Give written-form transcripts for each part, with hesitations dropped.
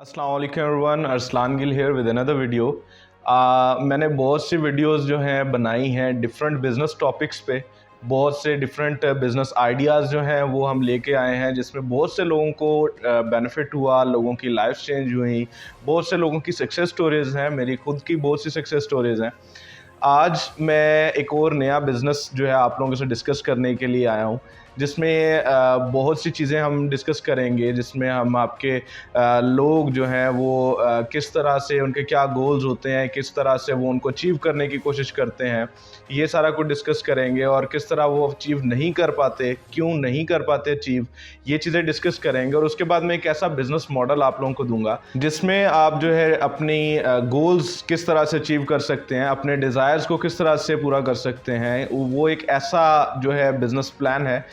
अस्सलाम वालेकुम everyone, Arsalan Gill here with another video. मैंने बहुत सी वीडियोस जो हैं बनाई हैं डिफरेंट बिजनेस टॉपिक्स पे। बहुत से डिफरेंट बिजनेस आइडियाज़ जो हैं वो हम लेके आए हैं, जिसमें बहुत से लोगों को बेनिफिट हुआ, लोगों की लाइफ चेंज हुई, बहुत से लोगों की सक्सेस स्टोरीज़ हैं, मेरी खुद की बहुत सी सक्सेस स्टोरीज़ हैं। आज मैं एक और नया बिज़नेस जो है आप लोगों से डिस्कस करने के लिए आया हूँ, जिसमें बहुत सी चीज़ें हम डिस्कस करेंगे, जिसमें हम आपके लोग जो हैं वो किस तरह से उनके क्या गोल्स होते हैं, किस तरह से वो उनको अचीव करने की कोशिश करते हैं, ये सारा कुछ डिस्कस करेंगे। और किस तरह वो अचीव नहीं कर पाते, क्यों नहीं कर पाते अचीव, ये चीज़ें डिस्कस करेंगे। और उसके बाद मैं एक ऐसा बिज़नेस मॉडल आप लोगों को दूंगा जिसमें आप जो है अपनी गोल्स किस तरह से अचीव कर सकते हैं, अपने डिज़ायर्स को किस तरह से पूरा कर सकते हैं। वो एक ऐसा जो है बिज़नेस प्लान है,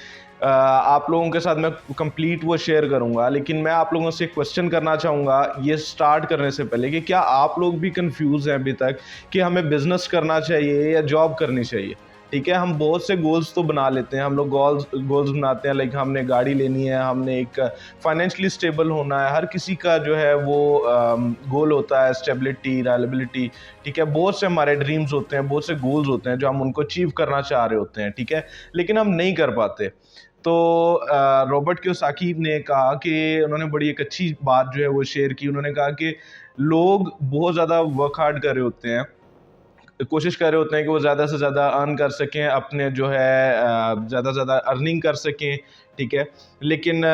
आप लोगों के साथ मैं कंप्लीट वो शेयर करूंगा। लेकिन मैं आप लोगों से क्वेश्चन करना चाहूँगा ये स्टार्ट करने से पहले कि क्या आप लोग भी कंफ्यूज हैं अभी तक कि हमें बिज़नेस करना चाहिए या जॉब करनी चाहिए। ठीक है, हम बहुत से गोल्स तो बना लेते हैं, हम लोग गोल्स बनाते हैं, लाइक हमने गाड़ी लेनी है, हमने एक फाइनेंशियली स्टेबल होना है। हर किसी का जो है वो गोल होता है स्टेबिलिटी, रिलायबिलिटी। ठीक है, बहुत से हमारे ड्रीम्स होते हैं, बहुत से गोल्स होते हैं जो हम उनको अचीव करना चाह रहे होते हैं। ठीक है, लेकिन हम नहीं कर पाते। तो रॉबर्ट कियोसाकी ने कहा कि उन्होंने बड़ी एक अच्छी बात जो है वो शेयर की। उन्होंने कहा कि लोग बहुत ज़्यादा वर्क हार्ड कर रहे होते हैं, कोशिश कर रहे होते हैं कि वो ज़्यादा से ज़्यादा अर्न कर सकें, अपने जो है ज़्यादा से ज़्यादा अर्निंग कर सकें। ठीक है, लेकिन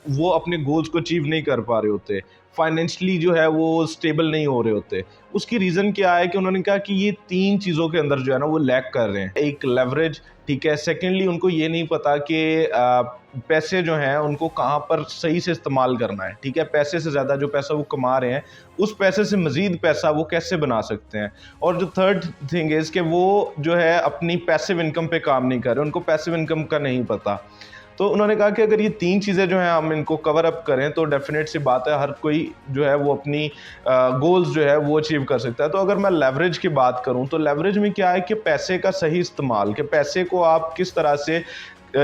वो अपने गोल्स को अचीव नहीं कर पा रहे होते, फाइनेंशियली जो है वो स्टेबल नहीं हो रहे होते। उसकी रीज़न क्या है कि उन्होंने कहा कि ये 3 चीज़ों के अंदर जो है ना वो लैक कर रहे हैं। एक लेवरेज, ठीक है, सेकेंडली उनको ये नहीं पता कि पैसे जो हैं उनको कहाँ पर सही से इस्तेमाल करना है। ठीक है, पैसे से ज़्यादा जो पैसा वो कमा रहे हैं उस पैसे से मज़ीद पैसा वो कैसे बना सकते हैं। और जो थर्ड थिंग इज़ कि वो जो है अपनी पैसिव इनकम पे काम नहीं कर रहे, उनको पैसिव इनकम का नहीं पता। तो उन्होंने कहा कि अगर ये 3 चीज़ें जो हैं हम इनको कवर अप करें तो डेफिनेट सी बात है हर कोई जो है वो अपनी गोल्स जो है वो अचीव कर सकता है। तो अगर मैं लेवरेज की बात करूं तो लेवरेज में क्या है कि पैसे का सही इस्तेमाल, कि पैसे को आप किस तरह से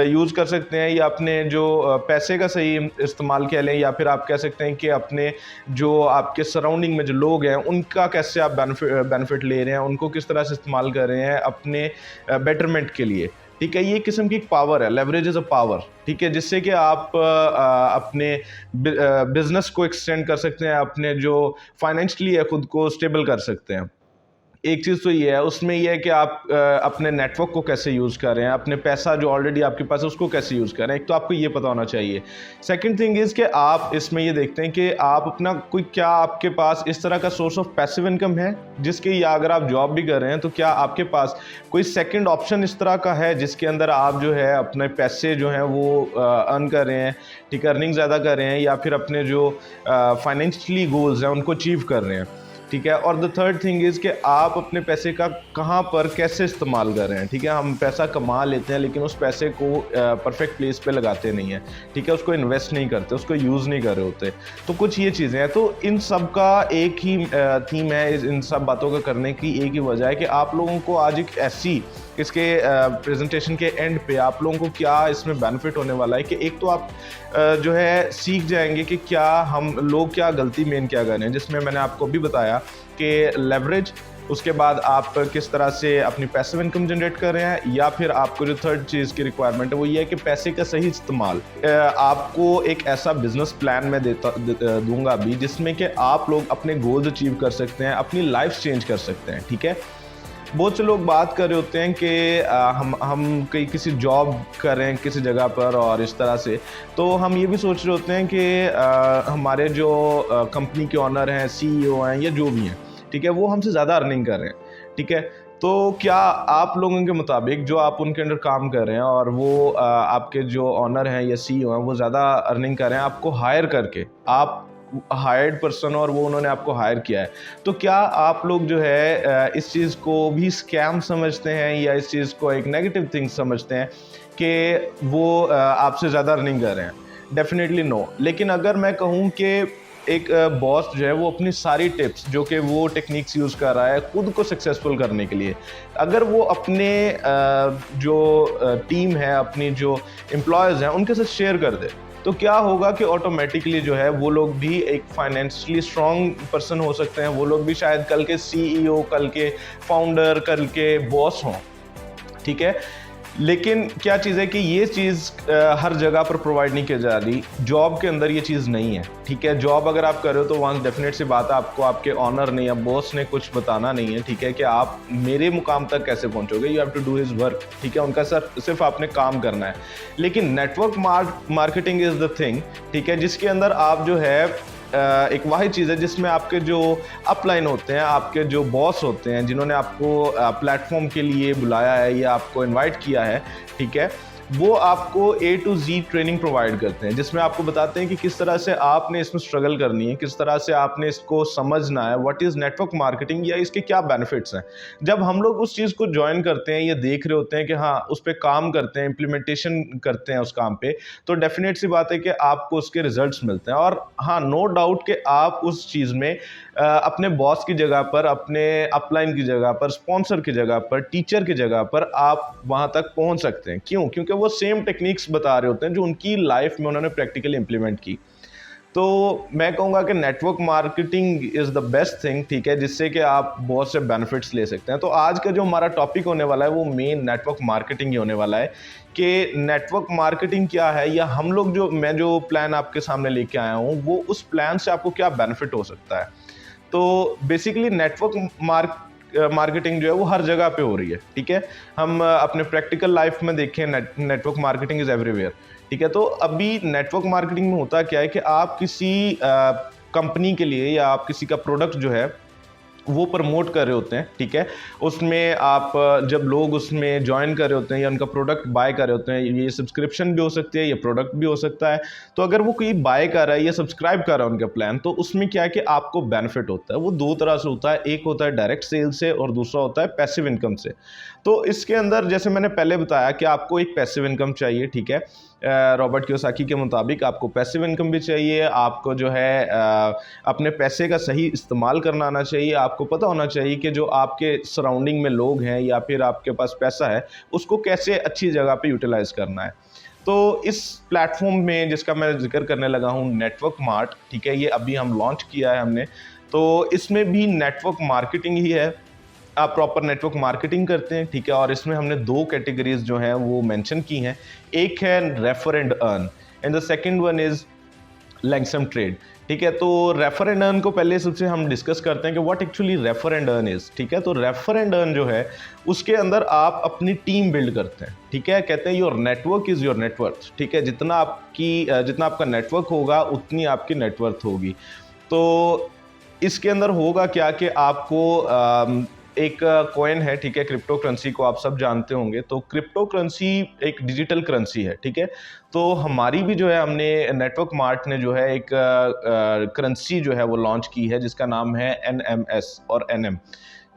यूज़ कर सकते हैं, या अपने जो पैसे का सही इस्तेमाल कह लें, या फिर आप कह सकते हैं कि अपने जो आपके सराउंडिंग में जो लोग हैं उनका कैसे आप बेनिफिट ले रहे हैं, उनको किस तरह से इस्तेमाल कर रहे हैं अपने बेटरमेंट के लिए। ठीक है, ये किस्म की एक पावर है, लेवरेज इज़ अ पावर। ठीक है, जिससे कि आप अपने बिजनेस को एक्सटेंड कर सकते हैं, अपने जो फाइनेंशियली है खुद को स्टेबल कर सकते हैं। एक चीज़ तो ये है, उसमें ये है कि आप अपने नेटवर्क को कैसे यूज़ कर रहे हैं, अपने पैसा जो ऑलरेडी आपके पास है उसको कैसे यूज़ कर रहे हैं, एक तो आपको ये पता होना चाहिए। सेकंड थिंग इज़ कि आप इसमें ये देखते हैं कि आप अपना कोई क्या आपके पास इस तरह का सोर्स ऑफ पैसिव इनकम है जिसके, या अगर आप जॉब भी कर रहे हैं तो क्या आपके पास कोई सेकंड ऑप्शन इस तरह का है जिसके अंदर आप जो है अपने पैसे जो हैं वो अर्न कर रहे हैं। ठीक है, अर्निंग ज़्यादा कर रहे हैं, या फिर अपने जो फाइनेंशियली गोल्स हैं उनको अचीव कर रहे हैं। ठीक है, और द थर्ड थिंग इज़ कि आप अपने पैसे का कहाँ पर कैसे इस्तेमाल कर रहे हैं। ठीक है, हम पैसा कमा लेते हैं लेकिन उस पैसे को परफेक्ट प्लेस पे लगाते नहीं हैं। ठीक है, उसको इन्वेस्ट नहीं करते, उसको यूज़ नहीं कर रहे होते। तो कुछ ये चीज़ें हैं। तो इन सब का एक ही थीम है, इन सब बातों का करने की एक ही वजह है कि आप लोगों को आज एक ऐसी इसके प्रेजेंटेशन के एंड पे आप लोगों को क्या इसमें बेनिफिट होने वाला है कि एक तो आप जो है सीख जाएंगे कि क्या हम लोग क्या गलती मेन क्या कर रहे हैं, जिसमें मैंने आपको भी बताया कि लेवरेज, उसके बाद आप किस तरह से अपनी पैसिव इनकम जनरेट कर रहे हैं, या फिर आपको जो थर्ड चीज़ की रिक्वायरमेंट है वो ये है कि पैसे का सही इस्तेमाल। आपको एक ऐसा बिजनेस प्लान मैं दूंगा अभी जिसमें कि आप लोग अपने गोल्स अचीव कर सकते हैं, अपनी लाइफ चेंज कर सकते हैं। ठीक है, बहुत से लोग बात कर रहे होते हैं कि हम कहीं किसी जॉब कर रहे हैं किसी जगह पर और इस तरह से, तो हम ये भी सोच रहे होते हैं कि हमारे जो कंपनी के ऑनर हैं, सीईओ हैं, या जो भी हैं, ठीक है, वो हमसे ज़्यादा अर्निंग कर रहे हैं। ठीक है, तो क्या आप लोगों के मुताबिक जो आप उनके अंडर काम कर रहे हैं और वो आपके जो ऑनर हैं या सीईओ हैं वो ज़्यादा अर्निंग कर रहे हैं आपको हायर करके, आप हायर्ड पर्सन और वो उन्होंने आपको हायर किया है, तो क्या आप लोग जो है इस चीज़ को भी स्कैम समझते हैं या इस चीज़ को एक नेगेटिव थिंग समझते हैं कि वो आपसे ज़्यादा अर्निंग कर रहे हैं? Definitely no. लेकिन अगर मैं कहूँ कि एक बॉस जो है वो अपनी सारी टिप्स जो कि वो टेक्निक्स यूज़ कर रहा है खुद को सक्सेसफुल करने के लिए, अगर वो अपने जो टीम है, अपनी जो एम्प्लॉयज़ हैं उनके साथ शेयर कर दे, तो क्या होगा कि ऑटोमेटिकली जो है वो लोग भी एक फाइनेंशियली स्ट्रॉन्ग पर्सन हो सकते हैं, वो लोग भी शायद कल के CEO, कल के फाउंडर, कल के बॉस हों, ठीक है। लेकिन क्या चीज़ है कि ये चीज़ हर जगह पर प्रोवाइड नहीं की जा रही, जॉब के अंदर ये चीज़ नहीं है, ठीक है। जॉब अगर आप कर रहे हो तो वहाँ डेफिनेट सी बात है, आपको आपके ऑनर ने या बॉस ने कुछ बताना नहीं है, ठीक है, कि आप मेरे मुकाम तक कैसे पहुँचोगे, you have to do his work, ठीक है। उनका सिर्फ आपने काम करना है। लेकिन network marketing is the thing, ठीक है, जिसके अंदर आप जो है एक वाहिद चीज़ है जिसमें आपके जो अपलाइन होते हैं, आपके जो बॉस होते हैं, जिन्होंने आपको प्लेटफॉर्म के लिए बुलाया है या आपको इनवाइट किया है, ठीक है, वो आपको A to Z training provide करते हैं, जिसमें आपको बताते हैं कि किस तरह से आपने इसमें स्ट्रगल करनी है, किस तरह से आपने इसको समझना है, व्हाट इज़ नेटवर्क मार्केटिंग या इसके क्या बेनिफिट्स हैं। जब हम लोग उस चीज़ को ज्वाइन करते हैं, ये देख रहे होते हैं कि हाँ उस पर काम करते हैं, इम्प्लीमेंटेशन करते हैं उस काम पे, तो डेफिनेट सी बात है कि आपको उसके रिजल्ट्स मिलते हैं। और हाँ, नो डाउट कि आप उस चीज़ में अपने बॉस की जगह पर, अपने अपलाइन की जगह पर, स्पॉन्सर की जगह पर, टीचर की जगह पर आप वहाँ तक पहुँच सकते हैं। क्यों? क्योंकि वो सेम टेक्निक्स बता रहे होते हैं जो उनकी लाइफ में उन्होंने प्रैक्टिकली इंप्लीमेंट की। तो मैं कहूँगा कि network marketing is the best thing, ठीक है, जिससे कि आप बहुत से बेनिफिट्स ले सकते हैं। तो आज का जो हमारा टॉपिक होने वाला है वो मेन नेटवर्क मार्केटिंग ही होने वाला है कि नेटवर्क मार्केटिंग क्या है, या हम लोग मैं जो प्लान आपके सामने लेके आया हूँ वो उस प्लान से आपको क्या बेनिफिट हो सकता है। तो बेसिकली नेटवर्क मार्केटिंग जो है वो हर जगह पे हो रही है, ठीक है। हम अपने प्रैक्टिकल लाइफ में देखें, नेटवर्क मार्केटिंग इज़ एवरीवेयर, ठीक है। तो अभी नेटवर्क मार्केटिंग में होता क्या है कि आप किसी कंपनी के लिए या आप किसी का प्रोडक्ट जो है वो प्रमोट कर रहे होते हैं, ठीक है। उसमें आप जब लोग उसमें ज्वाइन कर रहे होते हैं या उनका प्रोडक्ट बाय कर रहे होते हैं, ये सब्सक्रिप्शन भी हो सकती है, ये प्रोडक्ट भी हो सकता है। तो अगर वो कोई बाय कर रहा है या सब्सक्राइब कर रहा है उनका प्लान, तो उसमें क्या है कि आपको बेनिफिट होता है। वो दो तरह से होता है, एक होता है डायरेक्ट सेल से और दूसरा होता है पैसिव इनकम से। तो इसके अंदर जैसे मैंने पहले बताया कि आपको एक पैसिव इनकम चाहिए, ठीक है। रॉबर्ट कियोसाकी के मुताबिक आपको पैसिव इनकम भी चाहिए, आपको जो है अपने पैसे का सही इस्तेमाल करना आना चाहिए, आपको पता होना चाहिए कि जो आपके सराउंडिंग में लोग हैं या फिर आपके पास पैसा है उसको कैसे अच्छी जगह पे यूटिलाइज करना है। तो इस प्लेटफॉर्म में जिसका मैं जिक्र करने लगा हूँ, नेटवर्क मार्ट, ठीक है, ये अभी हम लॉन्च किया है हमने। तो इसमें भी नेटवर्क मार्केटिंग ही है, आप प्रॉपर नेटवर्क मार्केटिंग करते हैं, ठीक है। और इसमें हमने दो कैटेगरीज जो हैं वो मेंशन की हैं, एक है refer and earn and the second one is लैंगसम ट्रेड, ठीक है। तो रेफर एंड अर्न को पहले सबसे हम डिस्कस करते हैं कि what actually refer and earn is, ठीक है। तो रेफर एंड अर्न जो है उसके अंदर आप अपनी टीम बिल्ड करते हैं, ठीक है। कहते हैं your network is your net worth, ठीक है। जितना आपका नेटवर्क होगा उतनी आपकी नेटवर्थ होगी। तो इसके अंदर होगा क्या कि आपको एक कॉइन है, ठीक है, क्रिप्टो करेंसी को आप सब जानते होंगे। तो क्रिप्टो करेंसी एक डिजिटल करेंसी है, ठीक है। तो हमारी भी जो है, हमने नेटवर्क मार्ट ने जो है एक करेंसी जो है वो लॉन्च की है जिसका नाम है NMS और NM।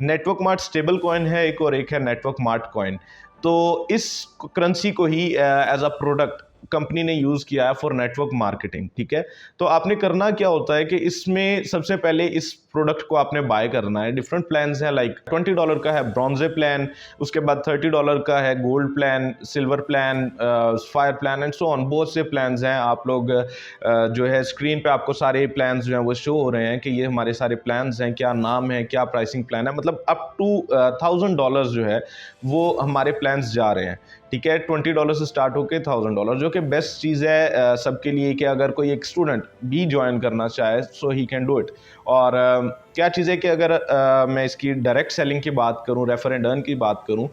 Network Mart stable coin है एक, और एक है नेटवर्क मार्ट कॉइन। तो इस करेंसी को ही एज अ प्रोडक्ट कंपनी ने यूज़ किया है फॉर नेटवर्क मार्केटिंग, ठीक है। तो आपने करना क्या होता है कि इसमें सबसे पहले इस प्रोडक्ट को आपने बाय करना है। डिफरेंट प्लान्स हैं, लाइक $20 का है ब्रॉन्जे प्लान, उसके बाद $30 का है gold plan, silver plan, fire plan and so on. बहुत से प्लान्स हैं। आप लोग जो है स्क्रीन पे आपको सारे प्लान्स जो हैं वो शो हो रहे हैं कि ये हमारे सारे प्लान्स हैं, क्या नाम है, क्या प्राइसिंग प्लान है। मतलब अप टू $1000 जो है वो हमारे प्लान्स जा रहे हैं, ठीक है। $20 से स्टार्ट होकर $1000, जो कि बेस्ट चीज़ है सबके लिए कि अगर कोई एक स्टूडेंट भी ज्वाइन करना चाहे सो ही कैन डू इट। और क्या चीज़ है कि अगर मैं इसकी डायरेक्ट सेलिंग की बात करूं, रेफर एंड अर्न की बात करूं,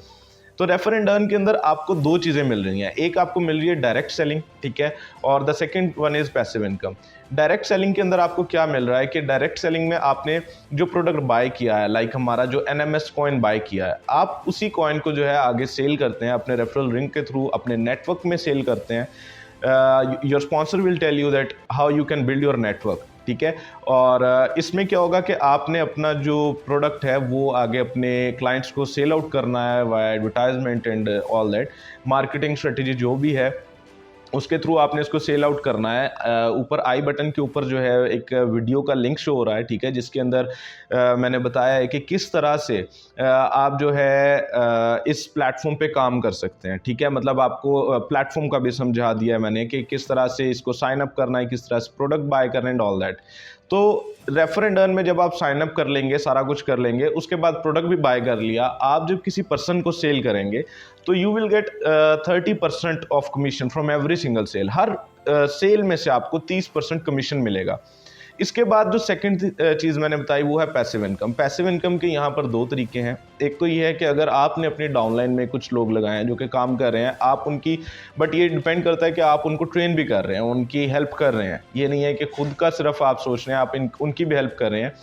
तो रेफर एंड अर्न के अंदर आपको दो चीज़ें मिल रही हैं। एक आपको मिल रही है डायरेक्ट सेलिंग, ठीक है, और the second one is passive income. Direct selling के अंदर आपको क्या मिल रहा है कि डायरेक्ट सेलिंग में आपने जो प्रोडक्ट बाय किया है, लाइक हमारा जो NMS कॉइन बाय किया है, आप उसी कॉइन को जो है आगे सेल करते हैं अपने रेफरल लिंक के थ्रू, अपने नेटवर्क में सेल करते हैं। Your sponsor will tell you that how you can build your network, ठीक है। और इसमें क्या होगा कि आपने अपना जो प्रोडक्ट है वो आगे अपने क्लाइंट्स को सेल आउट करना है via advertisement and all that. Marketing strategy जो भी है उसके थ्रू आपने इसको सेल आउट करना है। ऊपर आई बटन के ऊपर जो है एक वीडियो का लिंक शो हो रहा है, ठीक है, जिसके अंदर मैंने बताया है कि किस तरह से आप जो है इस प्लेटफॉर्म पे काम कर सकते हैं, ठीक है। मतलब आपको प्लेटफॉर्म का भी समझा दिया है मैंने कि किस तरह से इसको साइन अप करना है, किस तरह से प्रोडक्ट बाय करना है एंड ऑल दैट। तो रेफर एंड अर्न में जब आप साइन अप कर लेंगे, सारा कुछ कर लेंगे, उसके बाद प्रोडक्ट भी बाय कर लिया, आप जब किसी पर्सन को सेल करेंगे तो you will get 30% of commission from every single sale. हर सेल में से आपको 30% कमीशन मिलेगा। इसके बाद जो सेकंड चीज़ मैंने बताई वो है पैसिव इनकम। पैसिव इनकम के यहाँ पर दो तरीके हैं। एक तो ये है कि अगर आपने अपनी डाउनलाइन में कुछ लोग लगाए हैं जो कि काम कर रहे हैं, आप उनकी, बट ये डिपेंड करता है कि आप उनको ट्रेन भी कर रहे हैं, उनकी हेल्प कर रहे हैं। ये नहीं है कि खुद का सिर्फ आप सोच रहे हैं, आप उनकी भी हेल्प कर रहे हैं।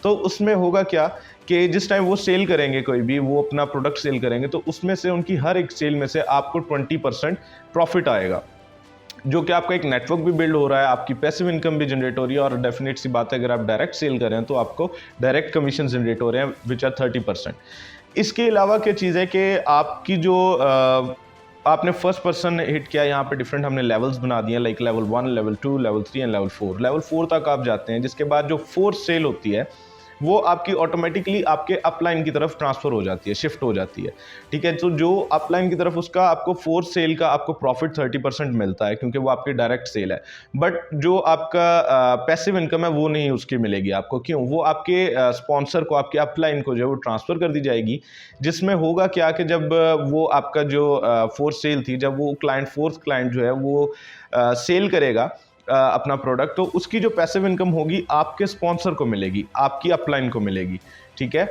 तो उसमें होगा क्या कि जिस टाइम वो सेल करेंगे, कोई भी वो अपना प्रोडक्ट सेल करेंगे, तो उसमें से उनकी हर एक सेल में से आपको 20% प्रॉफिट आएगा, जो कि आपका एक नेटवर्क भी बिल्ड हो रहा है, आपकी पैसिव इनकम भी जनरेट हो रही है। और डेफिनेट सी बात है, अगर आप डायरेक्ट सेल कर रहे हैं तो आपको डायरेक्ट कमीशन जनरेट हो रहे हैं विच आर 30%। इसके अलावा क्या चीज़ है कि आपकी जो आपने फर्स्ट पर्सन हिट किया, यहाँ पे डिफरेंट हमने लेवल्स बना दिए, like level 1, level 2, level 3 and level 4। Level 4 तक आप जाते हैं, जिसके बाद जो 4 सेल होती है वो आपकी ऑटोमेटिकली आपके अपलाइन की तरफ ट्रांसफ़र हो जाती है, शिफ्ट हो जाती है, ठीक है। तो जो अपलाइन की तरफ उसका आपको 4 सेल का आपको प्रॉफिट 30% मिलता है, क्योंकि वो आपकी डायरेक्ट सेल है। बट जो आपका पैसिव इनकम है वो नहीं उसकी मिलेगी आपको। क्यों? वो आपके स्पॉन्सर को, आपके अपलाइन को जो है वो ट्रांसफ़र कर दी जाएगी, जिसमें होगा क्या कि जब वो आपका जो 4 सेल थी, जब वो क्लाइंट, 4th क्लाइंट जो है वो सेल करेगा अपना प्रोडक्ट, तो उसकी जो पैसिव इनकम होगी आपके स्पॉन्सर को मिलेगी, आपकी अपलाइन को मिलेगी, ठीक है।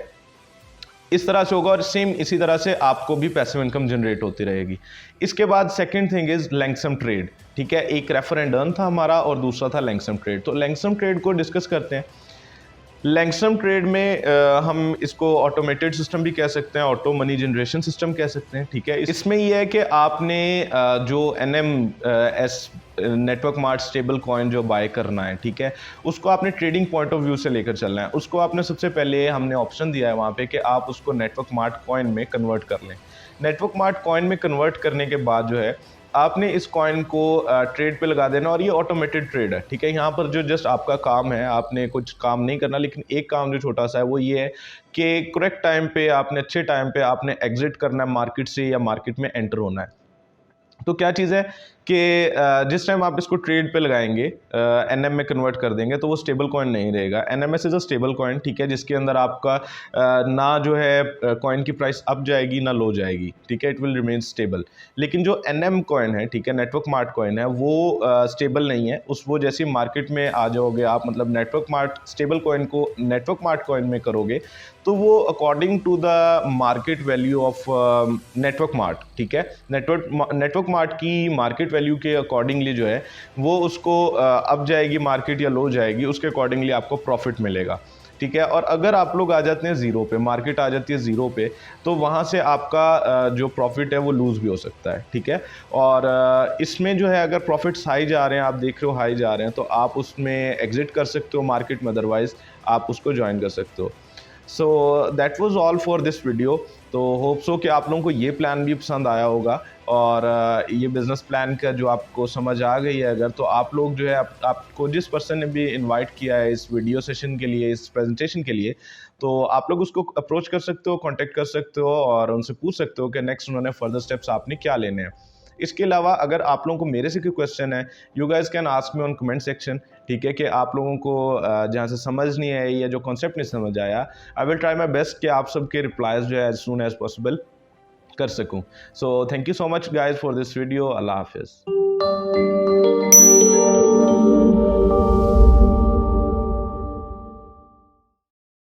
इस तरह से होगा और सेम इसी तरह से आपको भी पैसिव इनकम जनरेट होती रहेगी। इसके बाद सेकंड थिंग इज लैंगसम ट्रेड, ठीक है। एक रेफर एंड अर्न था हमारा और दूसरा था लैंगसम ट्रेड। तो लैंगसम ट्रेड को डिस्कस करते हैं। लैंगसम ट्रेड में हम इसको ऑटोमेटेड सिस्टम भी कह सकते हैं, ऑटो मनी जनरेशन सिस्टम कह सकते हैं, ठीक है। इसमें यह है कि आपने जो NMS network Mart stable coin जो बाय करना है, ठीक है, उसको आपने ट्रेडिंग पॉइंट ऑफ व्यू से लेकर चलना है। उसको आपने सबसे पहले हमने ऑप्शन दिया है वहाँ पे कि आप उसको नेटवर्क मार्ट कॉइन में कन्वर्ट कर लें। नेटवर्क मार्ट कॉइन में कन्वर्ट करने के बाद जो है आपने इस कॉइन को ट्रेड पे लगा देना और ये ऑटोमेटेड ट्रेड है, ठीक है। यहाँ पर जो जस्ट आपका काम है, आपने कुछ काम नहीं करना, लेकिन एक काम जो छोटा सा है वो ये है कि करेक्ट टाइम पे आपने, अच्छे टाइम पे आपने एग्जिट करना है मार्केट से या मार्केट में एंटर होना है। तो क्या चीज़ है कि जिस टाइम आप इसको ट्रेड पे लगाएंगे, NM में कन्वर्ट कर देंगे, तो वो स्टेबल कॉइन नहीं रहेगा। NMS is a stable coin, ठीक है, जिसके अंदर आपका ना जो है कॉइन की प्राइस अप जाएगी ना लो जाएगी, ठीक है, इट विल रिमेन स्टेबल। लेकिन जो NM कॉइन है, ठीक है, नेटवर्क मार्ट कॉइन है, वो स्टेबल नहीं है। वो जैसे मार्केट में आ जाओगे आप, मतलब नेटवर्क मार्ट स्टेबल कॉइन को नेटवर्क मार्ट कॉइन में करोगे, तो वो according to the market value of Network Mart, ठीक है, नेटवर्क मार्ट की मार्केट वैल्यू के अकॉर्डिंगली जो है वो उसको अप जाएगी मार्केट या लो जाएगी, उसके अकॉर्डिंगली आपको प्रॉफिट मिलेगा, ठीक है। और अगर आप लोग आ जाते हैं ज़ीरो पे, मार्केट आ जाती है ज़ीरो पे, तो वहाँ से आपका जो प्रॉफिट है वो लूज़ भी हो सकता है, ठीक है। और इसमें जो है अगर प्रॉफिट्स हाई जा रहे हैं, आप देख रहे हो हाई जा रहे हैं, तो आप उसमें एग्जिट कर सकते हो मार्केट में, अदरवाइज़ आप उसको ज्वाइन कर सकते हो। So that was all for this video. तो होप सो कि आप लोगों को ये प्लान भी पसंद आया होगा और ये बिज़नेस प्लान का जो आपको समझ आ गई है अगर, तो आप लोग जो है आपको जिस पर्सन ने भी इनवाइट किया है इस वीडियो सेशन के लिए, इस प्रेजेंटेशन के लिए, तो आप लोग उसको अप्रोच कर सकते हो, कांटेक्ट कर सकते हो और उनसे पूछ सकते हो कि नेक्स्ट उन्होंने फर्दर स्टेप्स आपने क्या लेने हैं। इसके अलावा अगर आप लोगों को मेरे से कोई क्वेश्चन है, you guys can ask me on comment section, ठीक है, कि आप लोगों को जहाँ से समझ नहीं आई या जो कॉन्सेप्ट नहीं समझ आया, I will try my best कि आप सबके रिप्लाइज जो है एज सून एज पॉसिबल कर सकूँ। So thank you so much guys for this video. अल्लाह हाफिज़।